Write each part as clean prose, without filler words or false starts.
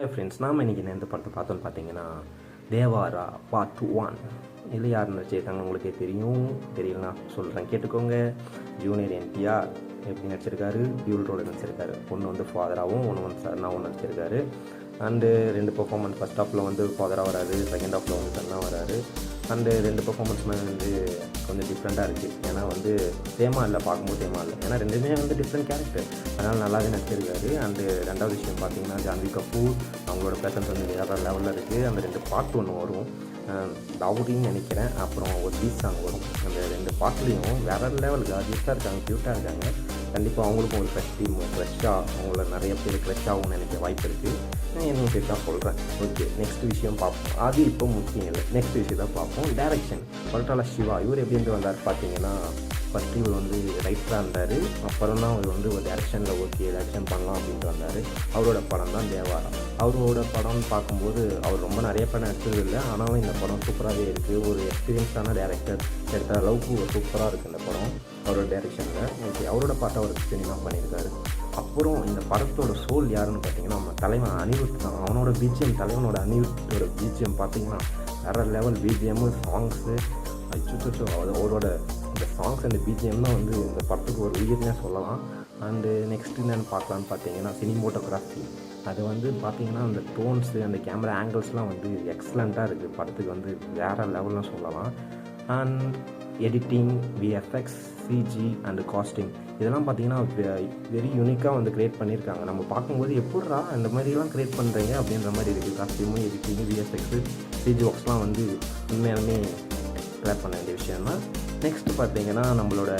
Friends நாம் இன்றைக்கி எந்த படத்தை பார்த்தோன்னு பார்த்தீங்கன்னா தேவாரா பார்ட் 1. இதில் யார் நடிச்சிருக்காங்க உங்களுக்கே தெரியும். தெரியலனா சொல்கிறேன் கேட்டுக்கோங்க. ஜூனியர் என்டிஆர் எப்படி நடிச்சிருக்காரு, டியூல் ரோல் நடிச்சிருக்காரு. ஒன்று வந்து ஃபாதராகவும் ஒன்று வந்து சன்னாவும் நடிச்சிருக்காரு. அண்டு 2 பெர்ஃபார்மன்ஸ், ஃபஸ்ட் ஹாஃபில் வந்து ஃபாதராக வராது, செகண்ட் ஹாஃபில் வந்து சன்னா வராது. அண்டு 2 பெர்ஃபார்மன்ஸுமே வந்து கொஞ்சம் டிஃப்ரெண்ட்டாக இருக்குது. ஏன்னா வந்து சேமாக இல்லை, பார்க்கும்போது சேமாக இல்லை. ஏன்னா ரெண்டுமே வந்து டிஃப்ரெண்ட் கேரக்டர், அதனால் நல்லாவே நடிச்சிருக்காரு. அண்டு 2வது விஷயம் பார்த்தீங்கன்னா ஜான்வி கபூர் அவங்களோட ப்ரெசன்ஸ் வந்து வேறு லெவலில் இருக்குது. அந்த 2 பாட்டு ஒன்று வரும், டவுரின்னு நினைக்கிறேன், அப்புறம் ஒரு பீச் சாங் வரும். அந்த 2 பாட்டுலேயும் வேறு லெவலுக்கு ஆர்டிஸ்டாக இருக்காங்க, க்யூட்டாக இருக்காங்க. கண்டிப்பாக அவங்களுக்கும் ஒரு க்ரஷ் டீம், க்ரஷ்ஷாக அவங்கள நிறைய பேர் க்ரஷ் ஆகும்னு நினைக்க வாய்ப்பு இருக்குது. என்ன பேர் தான் சொல்கிறேன். ஓகே, நெக்ஸ்ட் விஷயம் பார்ப்போம். அது இப்போ முக்கியம் இல்லை, நெக்ஸ்ட் விஷயம் தான் பார்ப்போம். டேரக்ஷன் கொரட்டாலா சிவா இவர் எப்படின்ட்டு வந்தார் பார்த்தீங்கன்னா, ஃபஸ்ட்டு இவர் வந்து ரைட்டராக இருந்தார். அப்புறம் தான் அவர் வந்து ஒரு டேரக்ஷனில் ஓகே டேரக்ஷன் பண்ணலாம் அப்படின்ட்டு வந்தார். அவரோட படம் தான் தேவாரா. அவரோட படம்னு பார்க்கும்போது அவர் ரொம்ப நிறைய படம் நடிச்சது இல்லை, ஆனாலும் இந்த படம் சூப்பராகவே இருக்குது. ஒரு எக்ஸ்பீரியன்ஸான டேரக்டர் எடுத்த அளவுக்கு ஒரு சூப்பராக இருக்குது இந்த படம் அவரோட டேரக்ஷனில். ஓகே, அவரோட பாட்டை அவர் சினிமா பண்ணியிருக்காரு. அப்புறம் இந்த படத்தோட சோல் யாருன்னு பார்த்தீங்கன்னா நம்ம தலைவன் அனிருத் தான். அவனோட பிஜிஎம், தலைவனோட அனிருத்தோட பிஜிஎம் பார்த்தீங்கன்னா வேறு லெவல் பிஜிஎம்மு, சாங்ஸு, அச்சுச்சோ அவரோட இந்த சாங்ஸ் அண்ட் பிஜிஎம் தான் வந்து இந்த படத்துக்கு ஒரு உயிர்னே சொல்லலாம். அண்டு நெக்ஸ்ட் என்னென்னு பார்க்கலான்னு பார்த்தீங்கன்னா சினிமோட்டோகிராஃபி. அது வந்து பார்த்திங்கன்னா அந்த டோன்ஸு, அந்த கேமரா ஆங்கிள்ஸ்லாம் வந்து எக்ஸலண்ட்டாக இருக்குது. படத்துக்கு வந்து வேறு லெவல்னு சொல்லலாம். And editing, VFX, CG and casting இதெல்லாம் பார்த்திங்கன்னா வெரி யூனிக்காக வந்து க்ரியேட் பண்ணியிருக்காங்க. நம்ம பார்க்கும்போது எப்பட்றா இந்த மாதிரிலாம் க்ரியேட் பண்ணுறீங்க அப்படின்ற மாதிரி இருக்குது. காஸ்டியூமு, எடிட்டிங்கு, விஎஃப்எக்ஸு, சிஜி ஒர்க்ஸ்லாம் வந்து உண்மையாலுமே க்ரியேட் பண்ண வேண்டிய விஷயம் தான். நெக்ஸ்ட்டு பார்த்தீங்கன்னா நம்மளோட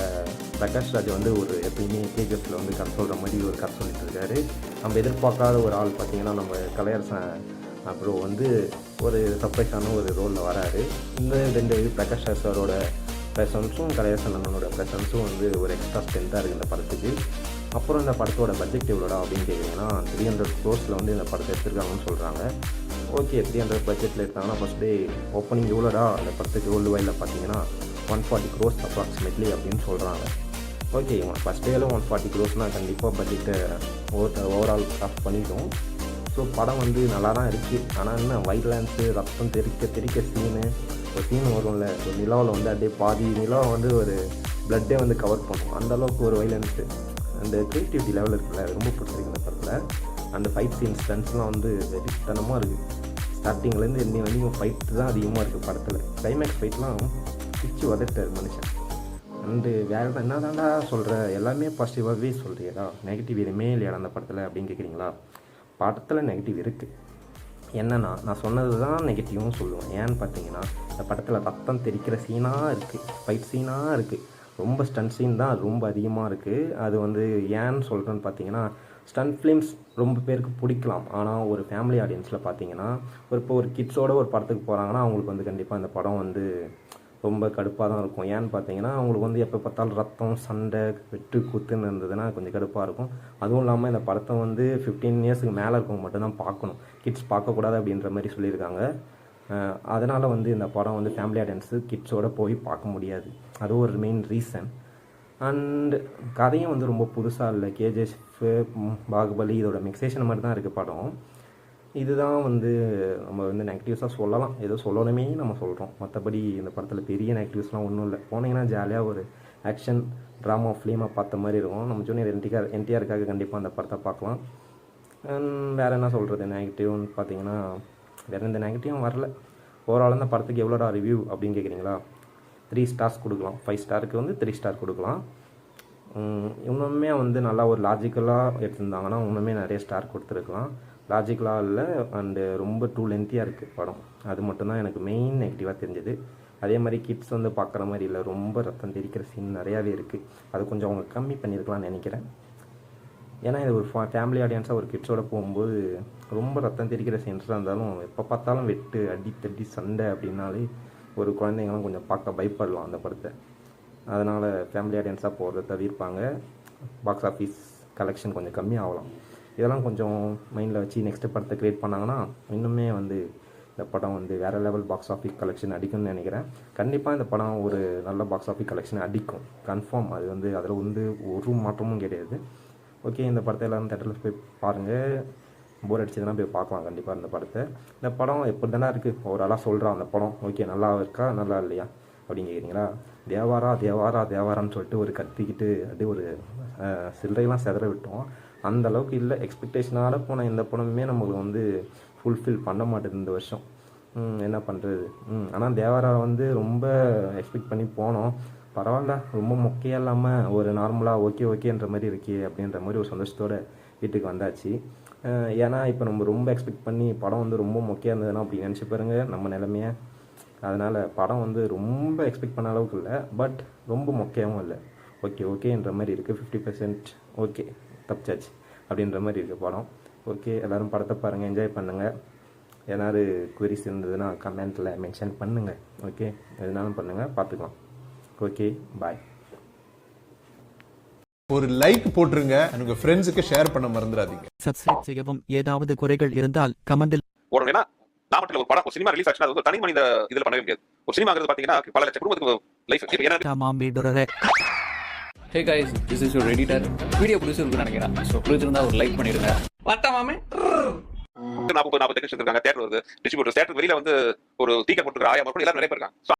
பிரகாஷ் ராஜ் வந்து ஒரு எப்பயுமே கேஜிஎஃப்பில் வந்து கதை சொல்கிற மாதிரி ஒரு கதை சொல்லிட்டு இருக்காரு. நம்ம எதிர்பார்க்காத ஒரு ஆள் பார்த்திங்கன்னா நம்ம கலையரசன் அப்புறம் வந்து ஒரு சர்ப்ரைஸான ஒரு ரோலில் வராரு. இந்த 2 பிரகாஷ் ராஜ் சாரோட ப்ரெசன்ஸும் கலையரசன் அண்ணனோட ப்ரெசன்ஸும் வந்து ஒரு எக்ஸ்ட்ரா ஸ்ட்ரென்த்தாக இருக்குது இந்த படத்துக்கு. அப்புறம் இந்த படத்தோட பட்ஜெட் எவ்வளோடா அப்படின்னு கேட்டிங்கன்னா 300 crores வந்து இந்த படத்தை எடுத்துருக்காங்கன்னு சொல்கிறாங்க. ஓகே, 300 பட்ஜெட்டில் எடுத்தாங்கன்னா ஃபஸ்ட் டே ஓப்பனிங் எவ்வளோடா அந்த படத்துக்கு வேர்ல்டு வைடில் பார்த்தீங்கன்னா 140 crores அப்ராக்சிமேட்லி அப்படின்னு சொல்கிறாங்க. ஓகே, ஃபஸ்ட் டேயில் 140 crores கண்டிப்பாக பட்ஜெட்டை ஓவரால் காஸ்ட் பண்ணிட்டோம். ஸோ படம் வந்து நல்லா தான் இருக்குது. ஆனால் என்ன வைலன்ஸு, ரத்தம் தெறிக்க சீனு, ஒரு சீன் வரும்ல, ஒரு நிலாவில் வந்து அப்படியே பாதி நிலாவை வந்து ஒரு பிளட்டே வந்து கவர் பண்ணும், அந்தளவுக்கு ஒரு வைலன்ஸு அந்த க்ரியேட்டிவிட்டி லெவலில் இருக்குல்ல, ரொம்ப பிடிச்சிருக்கு இந்த படத்தில். அந்த ஃபைட் சீன் ஸ்டன்ஸ்லாம் வந்து வெறித்தனமாக இருக்குது. ஸ்டார்டிங்லேருந்து எண்ணி வரைக்கும் ஃபைட்டு தான் அதிகமாக இருக்குது படத்தில். கிளைமேக்ஸ் ஃபைட்லாம் பிச்சு வதட்டார் மனுஷன். அண்டு வேறு என்ன தாண்டா சொல்கிற, எல்லாமே பாசிட்டிவாகவே சொல்கிறியடா, நெகட்டிவ் எதுவுமே இல்லையாடா அந்த படத்தில் அப்படின்னு கேட்குறீங்களா? படத்தில் நெகட்டிவ் இருக்குது. என்னென்னா நான் சொன்னது தான் நெகட்டிவும் சொல்லுவேன். ஏன்னு பார்த்தீங்கன்னா இந்த படத்தில் ரத்தம் தெரிக்கிற சீனாக இருக்குது, ஃபைட் சீனாக இருக்குது, ரொம்ப ஸ்டண்ட் சீன் தான் ரொம்ப அதிகமாக இருக்குது. அது வந்து ஏன்னு சொல்கிறேன்னு பார்த்தீங்கன்னா, ஸ்டண்ட் ஃபிலிம்ஸ் ரொம்ப பேருக்கு பிடிக்கலாம், ஆனால் ஒரு ஃபேமிலி ஆடியன்ஸில் பார்த்தீங்கன்னா இப்போ ஒரு கிட்ஸோட ஒரு படத்துக்கு போகிறாங்கன்னா அவங்களுக்கு வந்து கண்டிப்பாக இந்த படம் வந்து ரொம்ப கடுப்பாக தான் இருக்கும். ஏன்னு பார்த்தீங்கன்னா அவங்களுக்கு வந்து எப்போ பார்த்தாலும் ரத்தம், சண்டை, வெட்டு குத்துன்னு இருந்ததுன்னா கொஞ்சம் கடுப்பாக இருக்கும். அதுவும் இல்லாமல் இந்த படத்தை வந்து 15 இயர்ஸுக்கு மேலே இருக்கவங்க மட்டும்தான் பார்க்கணும், கிட்ஸ் பார்க்கக்கூடாது அப்படின்ற மாதிரி சொல்லியிருக்காங்க. அதனால் வந்து இந்த படம் வந்து ஃபேமிலி ஆடியன்ஸு கிட்ஸோடு போய் பார்க்க முடியாது, அது ஒரு மெயின் ரீசன். அண்டு கதையும் வந்து ரொம்ப புதுசாக இல்லை. கேஜிஎஃப், பாகுபலி இதோட மிக்சேஷன் மாதிரி தான் இருக்குது படம். இதுதான் வந்து நம்ம வந்து நெகட்டிவ்ஸாக சொல்லலாம், ஏதோ சொல்லணுமே நம்ம சொல்கிறோம். மற்றபடி இந்த படத்தில் பெரிய நெகட்டிவ்ஸ்லாம் ஒன்றும் இல்லை. போனீங்கன்னா ஜாலியாக ஒரு ஆக்ஷன் ட்ராமா ஃபிலிமாக பார்த்த மாதிரி இருக்கும். நம்ம ஜூனியர் என்டிஆருக்காக கண்டிப்பாக அந்த படத்தை பார்க்கலாம். வேறு என்ன சொல்கிறது, நெகட்டிவ்னு பார்த்தீங்கன்னா வேறு எந்த நெகட்டிவும் வரல. ஓவரால் இந்த படத்துக்கு எவ்வளோடா ரிவ்யூ அப்படின்னு கேட்குறீங்களா? 3 stars கொடுக்கலாம். 5 ஸ்டாருக்கு வந்து 3 ஸ்டார் கொடுக்கலாம். இன்னுமே வந்து நல்லா ஒரு லாஜிக்கலாக எடுத்திருந்தாங்கன்னா இன்னுமே நிறைய ஸ்டார் கொடுத்துருக்கலாம். லாஜிக்கலாக இல்லை, அண்டு ரொம்ப டூ லென்த்தியாக இருக்குது படம். அது மட்டும்தான் எனக்கு மெயின் நெகட்டிவாக தெரிஞ்சது. அதே மாதிரி கிட்ஸ் வந்து பார்க்குற மாதிரி இல்லை, ரொம்ப ரத்தம் தெரிக்கிற சீன் நிறையாவே இருக்குது. அது கொஞ்சம் அவங்க கம்மி பண்ணியிருக்கலாம்னு நினைக்கிறேன். ஏன்னா இது ஒரு ஃபேமிலி ஆடியன்ஸாக ஒரு கிட்ஸோடு போகும்போது ரொம்ப ரத்தம் தெரிக்கிற சீன்ஸாக இருந்தாலும் எப்போ பார்த்தாலும் வெட்டு, அடி தட்டி, சண்டை அப்படின்னாலே ஒரு குழந்தைங்களாம் கொஞ்சம் பார்க்க பயப்படலாம் அந்த படத்தை. அதனால் ஃபேமிலி ஆடியன்ஸாக போகிறத தவிர்ப்பாங்க. பாக்ஸ் ஆஃபீஸ் கலெக்ஷன் கொஞ்சம் கம்மி ஆகலாம். இதெல்லாம் கொஞ்சம் மைண்டில் வச்சு நெக்ஸ்ட்டு படத்தை க்ரியேட் பண்ணாங்கன்னா இன்னுமே வந்து இந்த படம் வந்து வேறு லெவல் பாக்ஸ் ஆஃபீஸ் கலெக்ஷன் அடிக்கும்னு நினைக்கிறேன். கண்டிப்பாக இந்த படம் ஒரு நல்ல பாக்ஸ் ஆஃபீஸ் கலெக்ஷன் அடிக்கும், கன்ஃபார்ம். அது வந்து அதில் வந்து ஒரு மாற்றமும் கிடையாது. ஓகே, இந்த படத்தை எல்லோரும் தேட்டரில் போய் பாருங்கள். போர் அடிச்சதுன்னா போய் பார்க்கலாம் கண்டிப்பாக இந்த படத்தை. இந்த படம் எப்படி தானே இருக்குது ஓவராலாக சொல்கிறான் அந்த படம். ஓகே, நல்லா இருக்கா நல்லா இல்லையா அப்படின்னு கேட்குறீங்களா? தேவாரா தேவாரா தேவாரான்னு சொல்லிட்டு ஒரு கத்திக்கிட்டு அப்படியே ஒரு சில்லறையெல்லாம் செதற விட்டோம். அந்த அளவுக்கு இல்லை. எக்ஸ்பெக்டேஷனால் போன எந்த படமுமே நம்மளுக்கு வந்து ஃபுல்ஃபில் பண்ண மாட்டேது இந்த வருஷம். என்ன பண்ணுறது. ஆனால் தேவாரா வந்து ரொம்ப எக்ஸ்பெக்ட் பண்ணி போனோம். பரவாயில்ல, ரொம்ப மொக்கையாக இல்லாமல் ஒரு நார்மலாக ஓகேன்ற மாதிரி இருக்கே அப்படின்ற மாதிரி ஒரு சந்தோஷத்தோடு வீட்டுக்கு வந்தாச்சு. ஏன்னா இப்போ நம்ம ரொம்ப எக்ஸ்பெக்ட் பண்ணி படம் வந்து ரொம்ப மொக்கையாக இருந்ததுன்னா அப்படி நினச்சி பாருங்க நம்ம நிலைமையை. அதனால் படம் வந்து ரொம்ப எக்ஸ்பெக்ட் பண்ண அளவுக்கு இல்லை, பட் ரொம்ப மொக்கையாகவும் இல்லை. ஓகேன்ற மாதிரி இருக்குது. 50% ஓகே தப்பிச்சாச்சு அப்படின்ற மாதிரி இருக்குது படம். ஓகே, எல்லோரும் படத்தை பாருங்கள், என்ஜாய் பண்ணுங்கள். ஏதாவது குவரிஸ் இருந்ததுன்னா கமெண்ட்டில் மென்ஷன் பண்ணுங்கள். ஓகே, எதுனாலும் பண்ணுங்கள், பார்த்துக்கலாம். ஓகே, பாய். ஒரு லைக் போட்டுருங்க, உங்க ஃப்ரெண்ட்ஸுக்கு ஷேர் பண்ண மறந்துடாதீங்க. சப்ஸ்கிரைப் செய்யவும். ஏதாவது குறைகள் இருந்தால் கமெண்டில் போடணும்னா நாமக்கல்ல ஒரு படம், ஒரு சினிமா ரிலீஸ் ஆச்சுன்னா அது ஒரு தனி மனித இதுல பண்ணவே முடியாது. ஒரு சினிமாங்கிறது பாத்தீங்கன்னா பல லட்சம் குடும்பத்துக்கு life. Hey guys, this is your editor. Video பிடிச்சிருக்குன்னு நினைக்கிறேன். ஸோ பிடிச்சிருந்தா ஒரு லைக் பண்ணிடுங்க. மாமே 40 டெக்னீஷியன்ஸ் இருக்காங்க, தியேட்டர் வருது, டிஸ்ட்ரிபியூட்டர், தியேட்டர் வெளியில வந்து ஒரு டீக்கெட் போட்டுருக்க ஆயா கூட எல்லாரும் நிறைய பேர் இருக்காங்க.